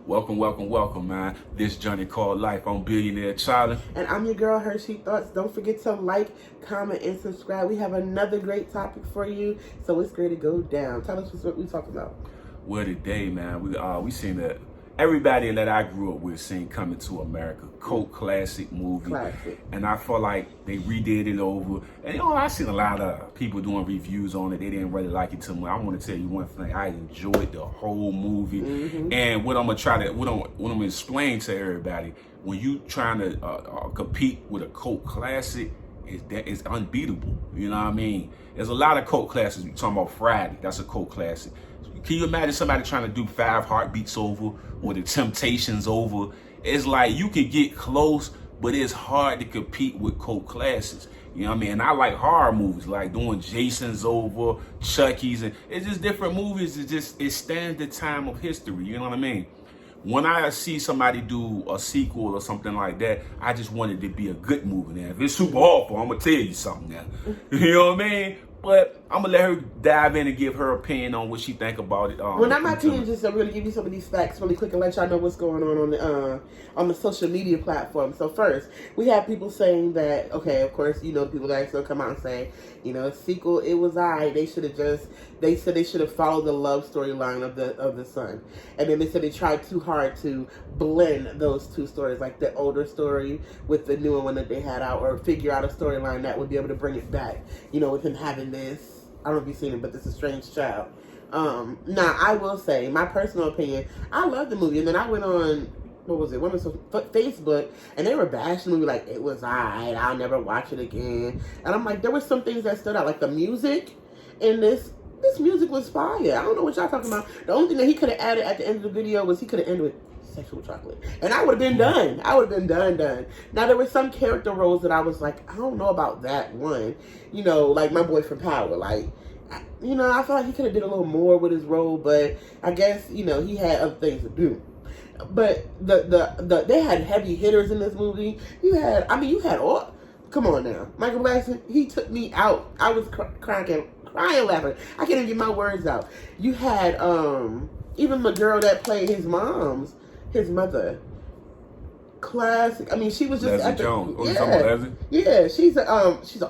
Welcome, man. This journey called life. I'm Billionaire Charlie. And I'm your girl, Hershey Thoughts. Don't forget to like, comment, and subscribe. We have another great topic for you, so it's great to go down. Tell us what we're talking about. Well, today, man, we seen that everybody that I grew up with seen Coming to America, cult classic movie. Classic. And I feel like they redid it over. And I seen a lot of people doing reviews on it. They didn't really like it too much. I want to tell you one thing. I enjoyed the whole movie. Mm-hmm. And what I'm gonna explain to everybody, when you trying to compete with a cult classic, is unbeatable. You know what I mean? There's a lot of cult classics. You're talking about Friday. That's a cult classic. Can you imagine somebody trying to do 5 Heartbeats over or the Temptations over? It's like you can get close, but it's hard to compete with cult classics. You know what I mean? And I like horror movies, like doing Jason's over, Chucky's, and it's just different movies. It stands the time of history. You know what I mean? When I see somebody do a sequel or something like that, I just want it to be a good movie. Now, if it's super awful, I'm gonna tell you something now. You know what I mean? But I'm gonna let her dive in and give her opinion on what she think about it. Well, not my opinion, just to really give you some of these facts really quick and let y'all know what's going on the social media platform. So first, we have people saying that, okay, of course, the people that still come out and say, sequel, it was they said they should have followed the love storyline of the son. And then they said they tried too hard to blend those two stories, like the older story with the newer one that they had out, or figure out a storyline that would be able to bring it back, with him having this, I don't know if you've seen it, but this is Strange Child. Now, I will say, my personal opinion, I love the movie. And then I went on, Facebook, and they were bashing the movie like, it was I'll never watch it again. And I'm like, there were some things that stood out, like the music in this music was fire. I don't know what y'all talking about. The only thing that he could have added at the end of the video was he could have ended with sexual chocolate. And I would have been done. Done. Now, there were some character roles that I was like, I don't know about that one. Like my boy from Power. Like, I felt like he could have did a little more with his role, but I guess, he had other things to do. But they had heavy hitters in this movie. You had all, come on now. Michael Blackson, he took me out. I was crying laughing. I can't even get my words out. You had even the girl that played his mother. Classic. I mean, she was just Leslie Jones. Yeah. You talking about Leslie? Yeah, she's an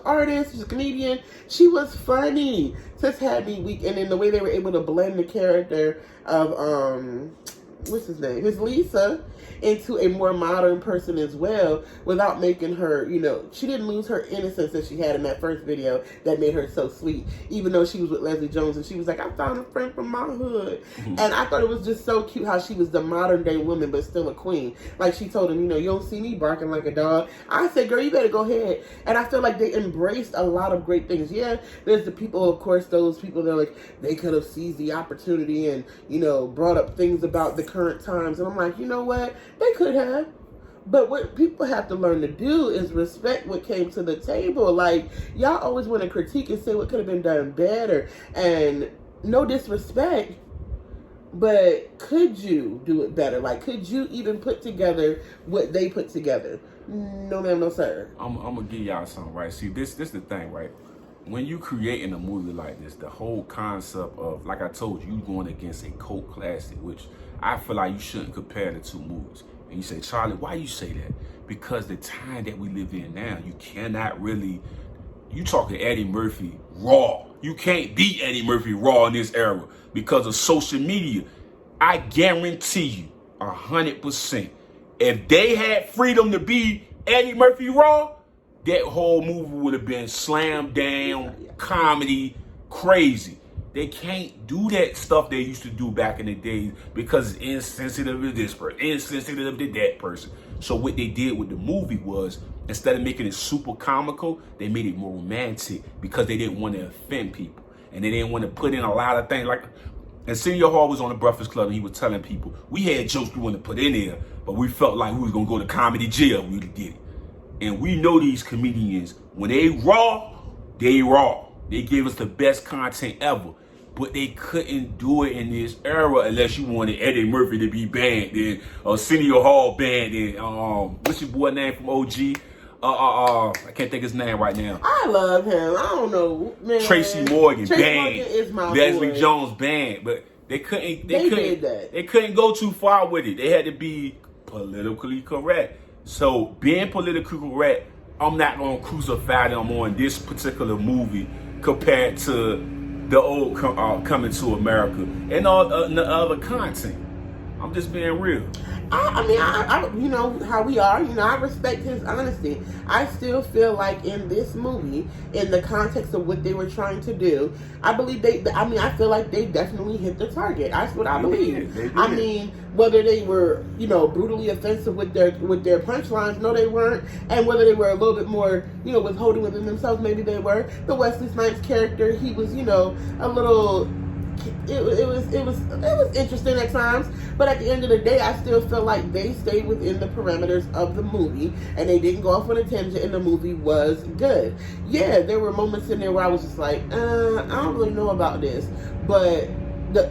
artist, she's a comedian. She was funny. Just had me weak. And then the way they were able to blend the character of what's his name? His Lisa, into a more modern person as well, without making her, she didn't lose her innocence that she had in that first video that made her so sweet, even though she was with Leslie Jones and she was like, I found a friend from my hood. Mm-hmm. And I thought it was just so cute how she was the modern day woman, but still a queen. Like she told him, you don't see me barking like a dog. I said, girl, you better go ahead. And I feel like they embraced a lot of great things. Yeah, there's the people, of course, those people that are like, they could have seized the opportunity and, brought up things about the current times. And I'm like, you know what? They could have. But what people have to learn to do is respect what came to the table. Like, y'all always want to critique and say what could have been done better. And no disrespect, but could you do it better? Like, could you even put together what they put together? No, ma'am, no, sir. I'm going to give y'all something, right? See, this the thing, right? When you creating a movie like this, the whole concept of, like I told you, going against a cult classic, which I feel like you shouldn't compare the two movies. And you say, Charlie, why you say that? Because the time that we live in now, you cannot really, you talking Eddie Murphy raw. You can't beat Eddie Murphy raw in this era because of social media. I guarantee you 100%, if they had freedom to be Eddie Murphy raw, that whole movie would have been slam down, comedy, crazy. They can't do that stuff they used to do back in the days because it's insensitive to this person, insensitive to that person. So what they did with the movie was, instead of making it super comical, they made it more romantic because they didn't want to offend people. And they didn't want to put in a lot of things. Like, and Senior Hall was on the Breakfast Club and he was telling people, we had jokes we wanted to put in there, but we felt like we was going to go to comedy jail. We did it. And we know these comedians, when they raw, they raw. They gave us the best content ever. But they couldn't do it in this era unless you wanted Eddie Murphy to be banned, and Senior Hall banned, and what's your boy name from OG? I can't think his name right now. I love him. I don't know, man. Tracy Morgan banned. Morgan is my Leslie boy. Jones banned. But They couldn't. did that. They couldn't go too far with it. They had to be politically correct. So being politically correct, I'm not gonna crucify them on this particular movie compared to the old Coming to America and all the other content. I'm just being real. I you know how we are. You know, I respect his honesty. I still feel like in this movie, in the context of what they were trying to do, I believe I feel like they definitely hit the target. That's what I believe. They did. I mean, whether they were, you know, brutally offensive with their punchlines, no, they weren't. And whether they were a little bit more, you know, withholding within themselves, maybe they were. The Wesley Snipes character, he was, you know, a little. It was interesting at times, but at the end of the day, I still feel like they stayed within the parameters of the movie, and they didn't go off on a tangent, and the movie was good. Yeah, there were moments in there where I was just like, I don't really know about this, but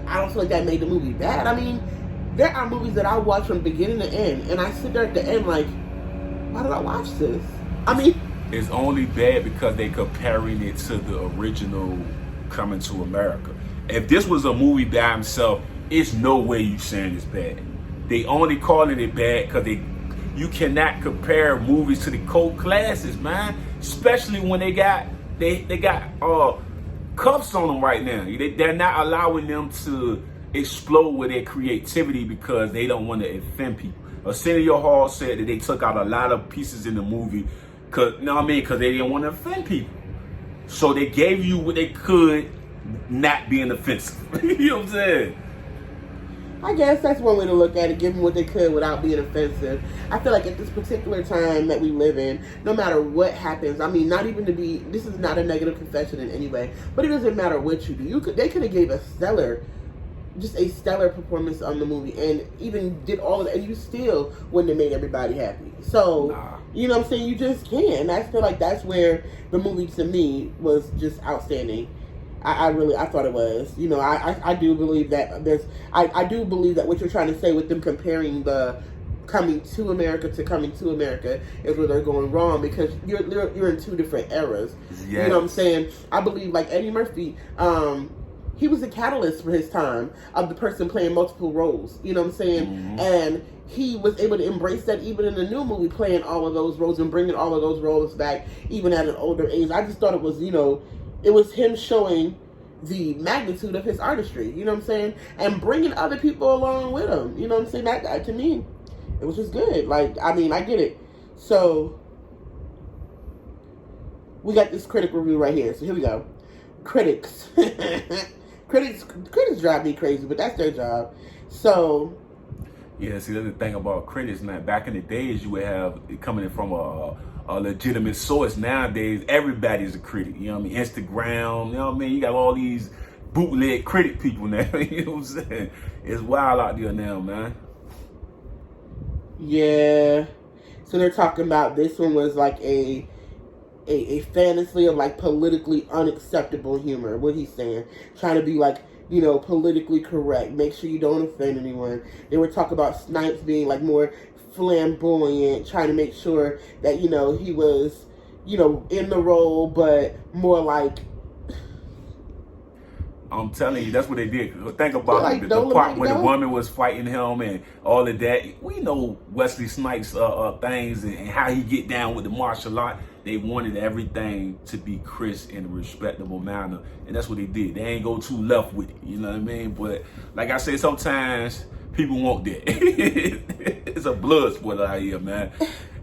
I don't feel like that made the movie bad. I mean, there are movies that I watch from beginning to end, and I sit there at the end like, why did I watch this? I mean, it's only bad because they comparing it to the original Coming to America. If this was a movie by himself, it's no way you saying it's bad. They only calling it bad because you cannot compare movies to the cult classics, man. Especially when they got cuffs on them right now. They're not allowing them to explode with their creativity because they don't want to offend people. Arsenio Hall said that they took out a lot of pieces in the movie because they didn't want to offend people. So they gave you what they could, not being offensive. You know what I'm saying? I guess that's one way to look at it, give them what they could without being offensive. I feel like at this particular time that we live in, no matter what happens, I mean, not even to be, this is not a negative confession in any way, but it doesn't matter what you do. They could have gave a stellar performance on the movie and even did all of that, and you still wouldn't have made everybody happy. So, You know what I'm saying? You just can't. I feel like that's where the movie, to me, was just outstanding. I thought it was. You know, I do believe that I do believe that what you're trying to say with them comparing the Coming to America to Coming to America is where they're going wrong, because you're in two different eras. Yes. You know what I'm saying? I believe like Eddie Murphy, he was a catalyst for his time of the person playing multiple roles. You know what I'm saying? Mm-hmm. And he was able to embrace that even in the new movie, playing all of those roles and bringing all of those roles back even at an older age. I just thought it was, you know, it was him showing the magnitude of his artistry, you know what I'm saying? And bringing other people along with him, you know what I'm saying? That to me, it was just good. Like, I mean, I get it. So, we got this critic review right here. So, here we go. Critics. Critics drive me crazy, but that's their job. So, yeah, see, that's the thing about critics, man. Back in the days, you would have it coming in from a legitimate source. Nowadays, everybody's a critic. You know what I mean? Instagram, you know what I mean? You got all these bootleg critic people now. You know what I'm saying? It's wild out there now, man. Yeah. So they're talking about this one was like a fantasy of like politically unacceptable humor. What he's saying, trying to be like, you know, politically correct. Make sure you don't offend anyone. They were talking about Snipes being like more flamboyant, trying to make sure that, you know, he was, you know, in the role, but more like, I'm telling you, that's what they did. Think about like the part where the woman was fighting him and all of that. We know Wesley Snipes' things and how he get down with the martial art. They wanted everything to be crisp in a respectable manner, and that's what they did. They ain't go too left with it, you know what I mean? But like I said, sometimes people want that. It's a blood sport out here, man.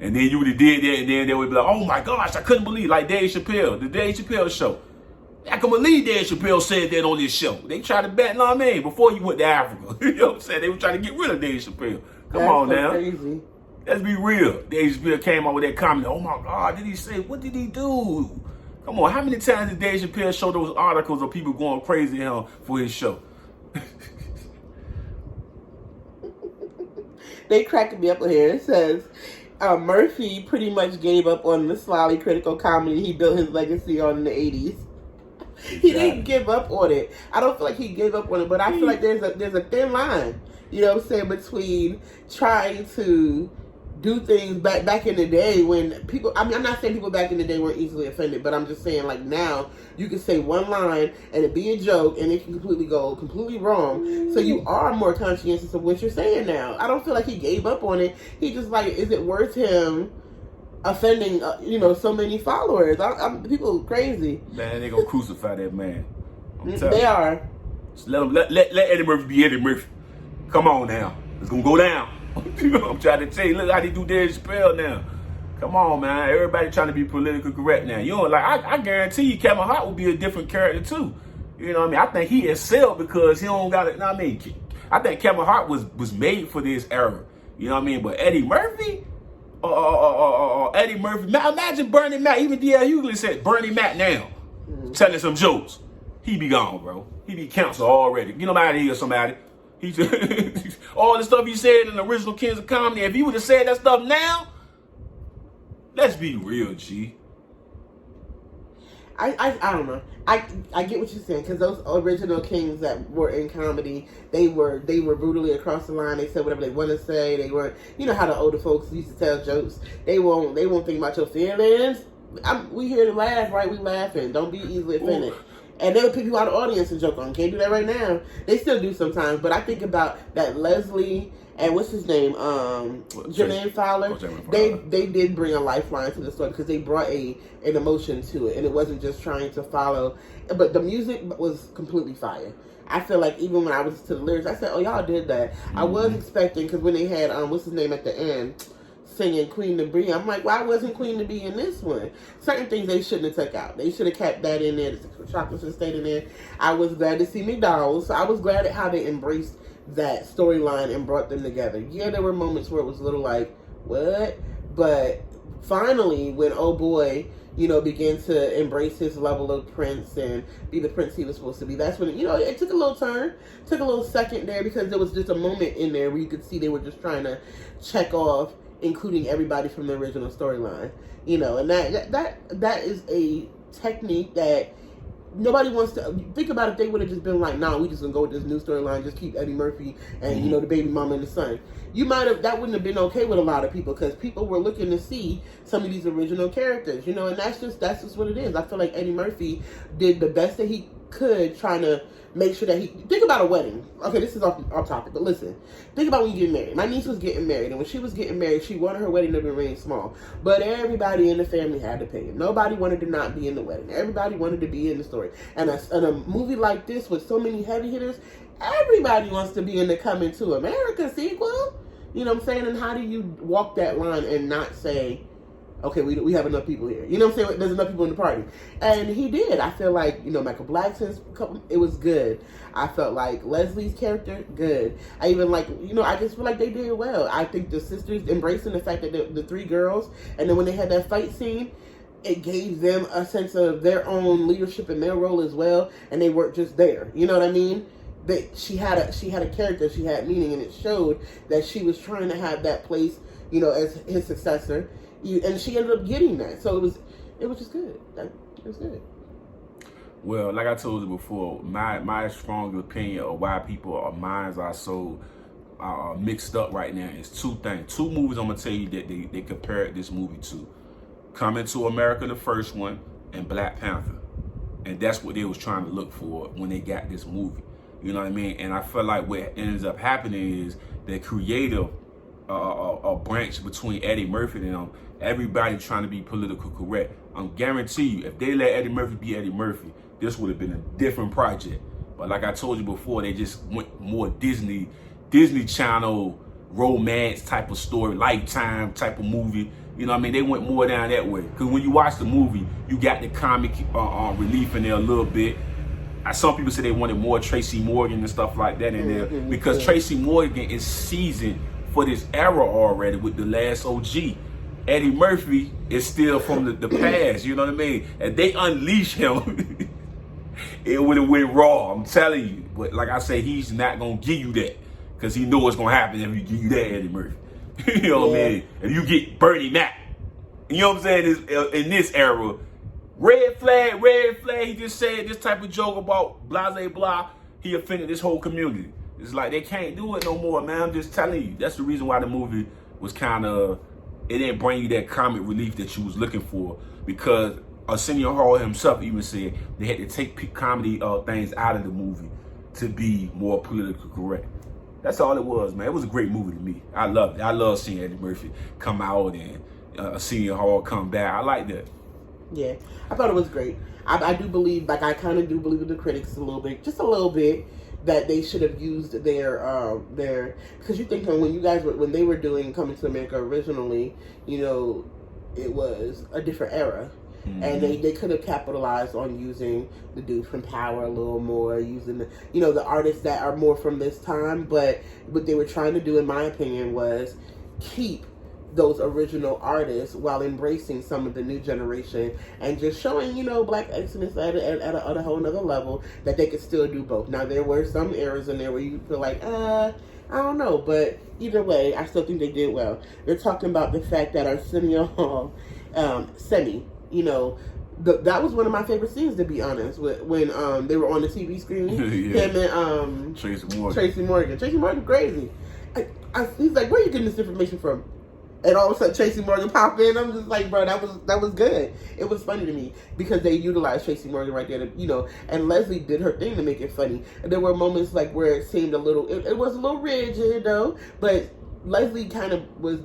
And then you would have did that, and then they would be like, oh my gosh, I couldn't believe, like Dave Chappelle, the Dave Chappelle show. I can believe Dave Chappelle said that on this show. They tried to bet, know what I mean, before you went to Africa. You know what I'm saying? They were trying to get rid of Dave Chappelle. Come on now. Crazy. Let's be real. Dave Chappelle came out with that comment. Oh my God, did he say? What did he do? Come on, how many times did Dave Chappelle show those articles of people going crazy at him for his show? They cracking me up here. It says, Murphy pretty much gave up on the slyly critical comedy he built his legacy on in the 80s. He didn't give up on it. I don't feel like he gave up on it, but I feel like there's a thin line, you know what I'm saying, between trying to do things back in the day when people, I mean, I'm not saying people back in the day weren't easily offended, but I'm just saying like now you can say one line and it be a joke and it can go completely wrong. So you are more conscientious of what you're saying now. I don't feel like he gave up on it. He just like, is it worth him offending, so many followers? People crazy. Man, they gonna crucify that man. They are. Just let Eddie Murphy be Eddie Murphy. Come on now, it's gonna go down. I'm trying to tell you, look how they do Dave Chappelle now. Come on, man. Everybody trying to be politically correct now. You know, like I guarantee you, Kevin Hart will be a different character too. You know what I mean? I think he excelled because he don't got it. You know what I mean? I think Kevin Hart was made for this era. You know what I mean? But Eddie Murphy, Eddie Murphy. Imagine Bernie Mac. Even D.L. Hughley said Bernie Mac now, telling some jokes. He be gone, bro. He be canceled already. You know about here, somebody. He all the stuff he said in the original Kings of Comedy. If he would have said that stuff now, let's be real, G. I don't know. I get what you're saying, because those original kings that were in comedy, they were brutally across the line. They said whatever they want to say. They weren't, you know how the older folks used to tell jokes. They won't think about your feelings. We here to laugh, right? We laughing. Don't be easily offended. Ooh. And they'll pick you out of the audience and joke on. Can't do that right now. They still do sometimes, but I think about that Leslie and what's his name, Jermaine Fowler. They did bring a lifeline to the story because they brought an emotion to it, and it wasn't just trying to follow. But the music was completely fire. I feel like even when I was to the lyrics, I said, "Oh, y'all did that." Mm-hmm. I was expecting, because when they had what's his name at the end, singing Queen to Be, I'm like, why wasn't Queen to Be in this one? Certain things they shouldn't have took out. They should have kept that in there. The chocolate should have stayed in there. I was glad to see McDowell's. So I was glad at how they embraced that storyline and brought them together. Yeah, there were moments where it was a little like, what? But finally, when oh boy, began to embrace his level of Prince and be the Prince he was supposed to be, that's when, it took a little turn, took a little second there, because there was just a moment in there where you could see they were just trying to check off including everybody from the original storyline, and that is a technique that nobody wants to think about. If they would have just been like, nah, we just gonna go with this new storyline, just keep Eddie Murphy and the baby mama and the son, that wouldn't have been okay with a lot of people, because people were looking to see some of these original characters, and that's just what it is. I feel like Eddie Murphy did the best that he could, trying to make sure that think about a wedding. Okay, this is off topic, but listen, think about when you get married. My niece was getting married, and when she was getting married, she wanted her wedding to remain small, but everybody in the family had to pay. Nobody wanted to not be in the wedding. Everybody wanted to be in the story. And a movie like this with so many heavy hitters, everybody wants to be in the Coming to America sequel. You know what I'm saying? And how do you walk that line and not say, okay, we have enough people here? You know what I'm saying? There's enough people in the party. And he did. I feel like, Michael Blackson's it was good. I felt like Leslie's character, good. I even like, I just feel like they did well. I think the sisters embracing the fact that the three girls, and then when they had that fight scene, it gave them a sense of their own leadership in their role as well, and they weren't just there. You know what I mean? That she had a character, she had meaning, and it showed that she was trying to have that place, as his successor. And she ended up getting that, so it was just good. It was good. Well, like I told you before, my strong opinion of why people's minds are so mixed up right now is two things. Two movies I'm gonna tell you that they compared this movie to: Coming to America, the first one, and Black Panther. And that's what they was trying to look for when they got this movie. You know what I mean? And I feel like what ends up happening is the creative a branch between Eddie Murphy and them, everybody trying to be political correct. I'm guarantee you, if they let Eddie Murphy be Eddie Murphy, this would have been a different project. But like I told you before, they just went more Disney Channel romance type of story, Lifetime type of movie. You know what I mean? They went more down that way. Because when you watch the movie, you got the comic relief in there a little bit. Some people say they wanted more Tracy Morgan and stuff like that in there, because Tracy Morgan is seasoned for this era already with The Last OG. Eddie Murphy is still from the past, you know what I mean? And they unleash him, it would have went raw, I'm telling you. But like I say, he's not going to give you that, because he knows what's going to happen if you give you that, Eddie Murphy. You know what I mean? If you get Bernie Mac, you know what I'm saying? In this era, red flag, he just said this type of joke about blase blah, he offended this whole community. It's like they can't do it no more, man. I'm just telling you. That's the reason why the movie was kind of it didn't bring you that comic relief that you was looking for, because Arsenio Hall himself even said they had to take comedy things out of the movie to be more politically correct. That's all it was, man. It was a great movie to me. I loved it. I love seeing Eddie Murphy come out and Arsenio Hall come back. I like that. Yeah, I thought it was great. I do believe, like, I kind of do believe in the critics a little bit, just a little bit, that they should have used their, because you think when you guys were, when they were doing Coming to America originally, you know, it was a different era. Mm-hmm. And they could have capitalized on using the dude from Power a little more, using the, you know, the artists that are more from this time. But what they were trying to do, in my opinion, was keep those original artists while embracing some of the new generation and just showing, you know, Black excellence at a whole nother level, that they could still do both. Now, there were some eras in there where you feel like, I don't know, but either way, I still think they did well. They're talking about the fact that Arsenio Hall, Semi, you know, that was one of my favorite scenes, to be honest, when they were on the TV screen. Yeah. Him and Tracy Morgan. Tracy Morgan, crazy. He's like, where are you getting this information from? And all of a sudden, Tracy Morgan pop in. I'm just like, bro, that was good. It was funny to me because they utilized Tracy Morgan right there, to, you know. And Leslie did her thing to make it funny. And there were moments like where it seemed a little, it was a little rigid though. But Leslie kind of was.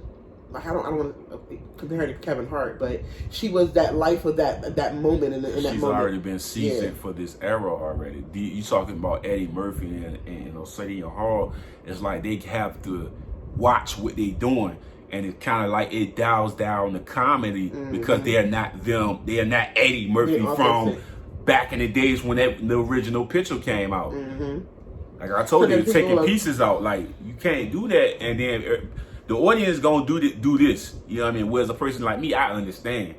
I don't want to compare her to Kevin Hart, but she was that life of that moment in that moment. She's already been seasoned for this era already. You talking about Eddie Murphy and Arsenio Hall? It's like they have to watch what they doing. And it's kind of like it dials down the comedy because they are not them. They are not Eddie Murphy from back in the days when the original picture came out. Like I told you, taking pieces out. Like, you can't do that, and then the audience gonna do this. You know what I mean? Whereas a person like me, I understand.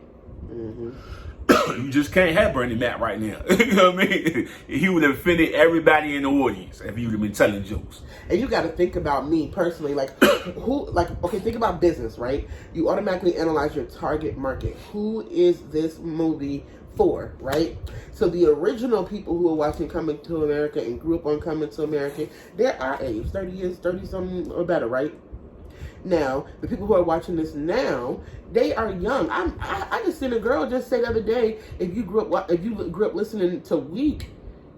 You just can't have Bernie Mac right now. You know what I mean? He would have offended everybody in the audience if he would have been telling jokes. And you got to think about me personally, like okay, think about business, right? You automatically analyze your target market. Who is this movie for, right? So the original people who are watching Coming to America and grew up on Coming to America, they're our age, 30 something or better, right? Now, the people who are watching this now, they are young. I just seen a girl just say the other day, if you grew up listening to Weak,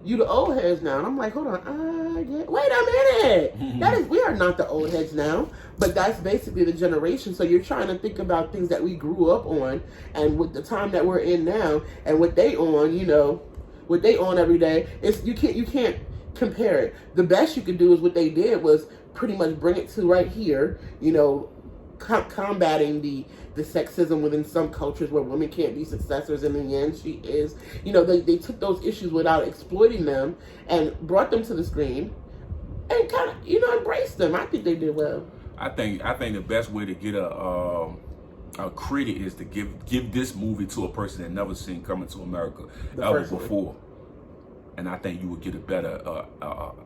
you the old heads now. And I'm like, hold on, wait a minute. We are not the old heads now, but that's basically the generation. So you're trying to think about things that we grew up on, and with the time that we're in now, and what they on, you know, what they on every day. You can't compare it. The best you could do is what they did was pretty much bring it to right here, you know, combating the sexism within some cultures where women can't be successors. In the end, she is. You know, they took those issues without exploiting them and brought them to the screen and kind of, you know, embraced them. I think they did well. I think the best way to get a credit is to give this movie to a person that never seen Coming to America ever before. And I think you would get a better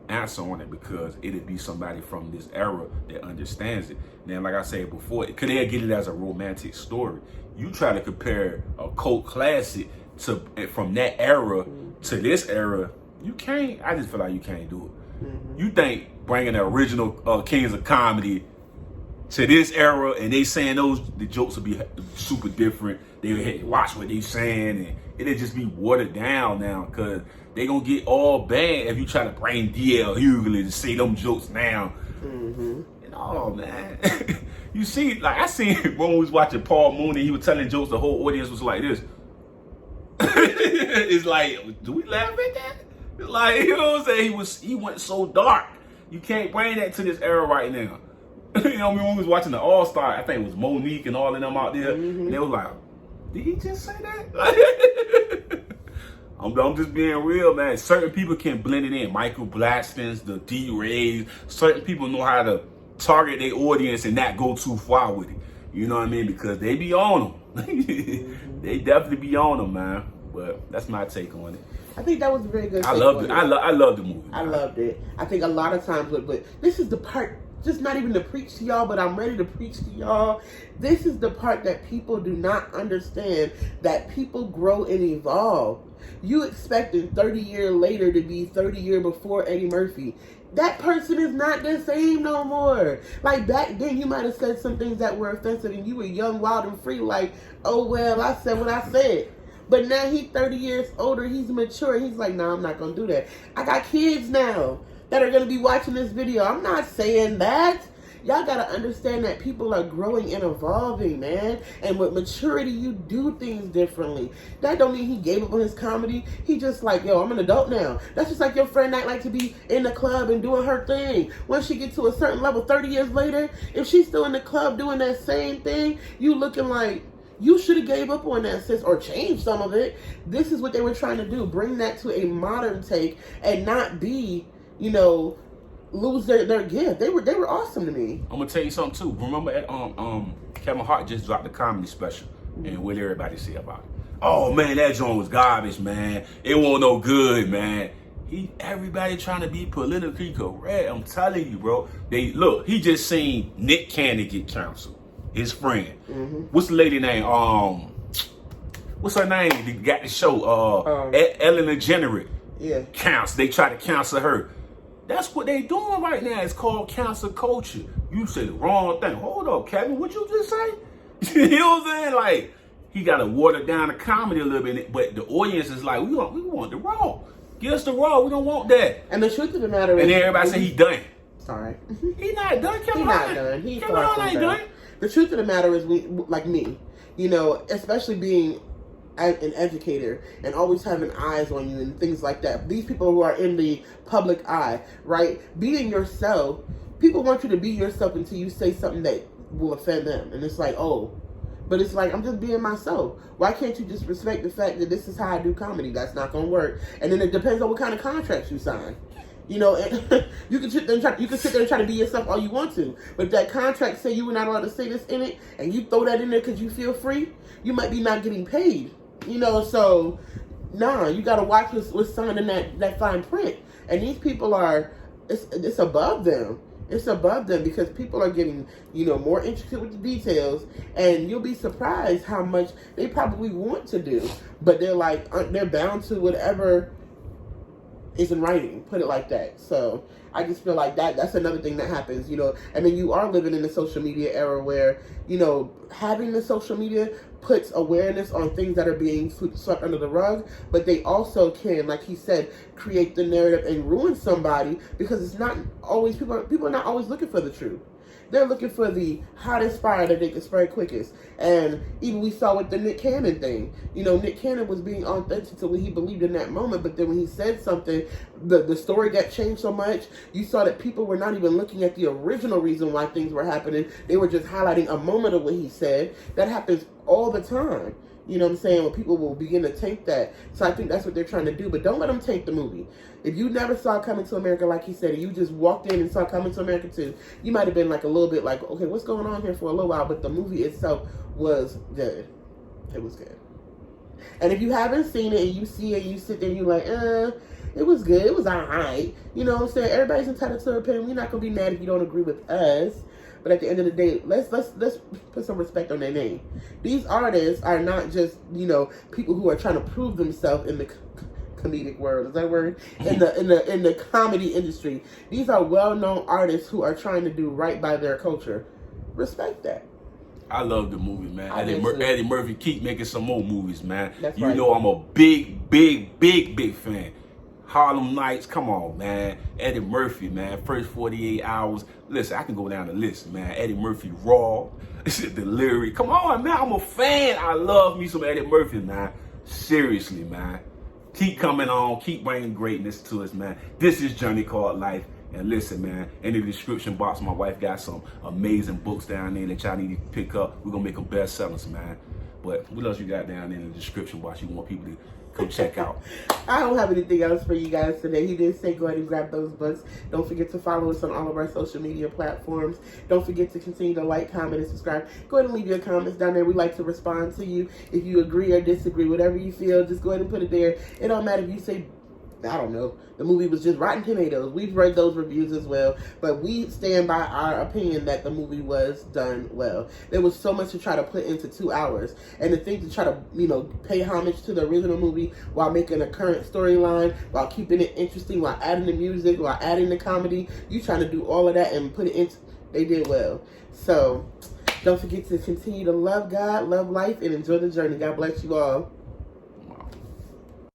answer on it because it'd be somebody from this era that understands it. Then, like I said before, could they get it as a romantic story? You try to compare a cult classic from that era to this era, you can't. I just feel like you can't do it. You think bringing the original Kings of Comedy to this era and they saying the jokes will be super different. They would watch what they saying and it'll just be watered down now because they gonna get all bad if you try to bring D.L. Hughley to say them jokes now. And oh man, you see, like I seen when we was watching Paul Mooney, he was telling jokes, the whole audience was like this. It's like, do we laugh at that? It's like, you know what I'm saying? He went so dark. You can't bring that to this era right now. You know, when we was watching the All Star, I think it was Monique and all of them out there, and they was like, did he just say that? I'm just being real, man. Certain people can blend it in. Michael Blackston's, the D-Rays. Certain people know how to target their audience and not go too far with it. You know what I mean? Because they be on them. They definitely be on them, man. But that's my take on it. I think that was a very good. I loved it. I love the movie. Man. I loved it. I think a lot of times, but this is the part. Just not even to preach to y'all, but I'm ready to preach to y'all. This is the part that people do not understand, that people grow and evolve. You expected 30 years later to be 30 years before Eddie Murphy. that person is not the same no more. Like back then, you might have said some things that were offensive and you were young, wild, and free. Like, oh, well, I said what I said. But now he's 30 years older. He's mature. He's like, nah, I'm not going to do that. I got kids now that are going to be watching this video. I'm not saying that. Y'all got to understand that people are growing and evolving, man. And with maturity, you do things differently. That don't mean he gave up on his comedy. He just like, yo, I'm an adult now. That's just like your friend that like to be in the club and doing her thing. Once she gets to a certain level, 30 years later, if she's still in the club doing that same thing, you looking like, you should have gave up on that, sis, or changed some of it. This is what they were trying to do. Bring that to a modern take and not be, you know, lose their gift. They were awesome to me. I'm gonna tell you something too. Remember at Kevin Hart just dropped the comedy special, and what everybody say about it? Oh man, that joint was garbage, man. It wasn't no good, man. Everybody trying to be politically correct. I'm telling you, bro. He just seen Nick Cannon get canceled. His friend. What's the lady name? What's her name? They got the show. Ellen DeGeneres. Yeah. They try to cancel her. That's what they doing right now. It's called cancel culture. You said the wrong thing. Hold up, Kevin. What you just say? You know what I'm saying? Like, he got to water down the comedy a little bit, but the audience is like, we want the raw. Give us the raw. We don't want that. And the truth of the matter is, and then everybody say he done. Sorry. He not done. He's not done. Kevin Hart ain't done. The truth of the matter is, like me, you know, especially being an educator and always having eyes on you and things like that. These people who are in the public eye, right? Being yourself, people want you to be yourself until you say something that will offend them. And it's like, oh, but it's like, I'm just being myself. Why can't you just respect the fact that this is how I do comedy? That's not going to work. And then it depends on what kind of contracts you sign. You know, and you can sit there and try to be yourself all you want to. But if that contract say you were not allowed to say this in it, and you throw that in there because you feel free, you might be not getting paid. You know, so, nah, you got to watch what's signed in that fine print. And these people it's above them. It's above them because people are getting, you know, more intricate with the details. And you'll be surprised how much they probably want to do. But they're like, they're bound to whatever is in writing, put it like that. So I just feel like that's another thing that happens, you know. And then you are living in the social media era where, you know, having the social media puts awareness on things that are being swept under the rug, but they also can, like he said, create the narrative and ruin somebody because it's not always, people are not always looking for the truth. They're looking for the hottest fire that they can spray quickest. And even we saw with the Nick Cannon thing. You know, Nick Cannon was being authentic to what he believed in that moment. But then when he said something, the story got changed so much. You saw that people were not even looking at the original reason why things were happening. They were just highlighting a moment of what he said. That happens all the time. You know what I'm saying? When people will begin to tank that. So I think that's what they're trying to do. But don't let them tank the movie. If you never saw Coming to America, like he said, and you just walked in and saw Coming to America 2, you might have been like a little bit like, okay, what's going on here for a little while? But the movie itself was good. It was good. And if you haven't seen it and you see it and you sit there and you're like, it was good. It was all right. You know what I'm saying? Everybody's entitled to their opinion. We're not going to be mad if you don't agree with us. But at the end of the day, let's put some respect on their name. These artists are not just, you know, people who are trying to prove themselves in the comedic world. Is that a word? In the comedy industry. These are well-known artists who are trying to do right by their culture. Respect that. I love the movie, man. Eddie Murphy keep making some more movies, man. That's you right. know I'm a big fan. Harlem Nights, come on, man. Eddie Murphy, man. First 48 hours. Listen, I can go down the list, man. Eddie Murphy Raw, the lyric. Come on, man. I'm a fan. I love me some Eddie Murphy, man. Seriously, man. Keep coming on. Keep bringing greatness to us, man. This is Journey Called Life. And listen, man, in the description box, my wife got some amazing books down there that y'all need to pick up. We're going to make them bestsellers, man. But what else you got down there in the description box you want people to come check out? I don't have anything else for you guys today. He did say go ahead and grab those books. Don't forget to follow us on all of our social media platforms. Don't forget to continue to like, comment, and subscribe. Go ahead and leave your comments down there. We like to respond to you. If you agree or disagree, whatever you feel, just go ahead and put it there. It don't matter if you say I don't know, the movie was just Rotten Tomatoes. We've read those reviews as well, but we stand by our opinion that the movie was done well. There was so much to try to put into 2 hours, and the thing to try to, you know, pay homage to the original movie while making a current storyline, while keeping it interesting, while adding the music, while adding the comedy. You trying to do all of that and put it into, they did well. So don't forget to continue to love God, love life, and enjoy the journey. God bless you all.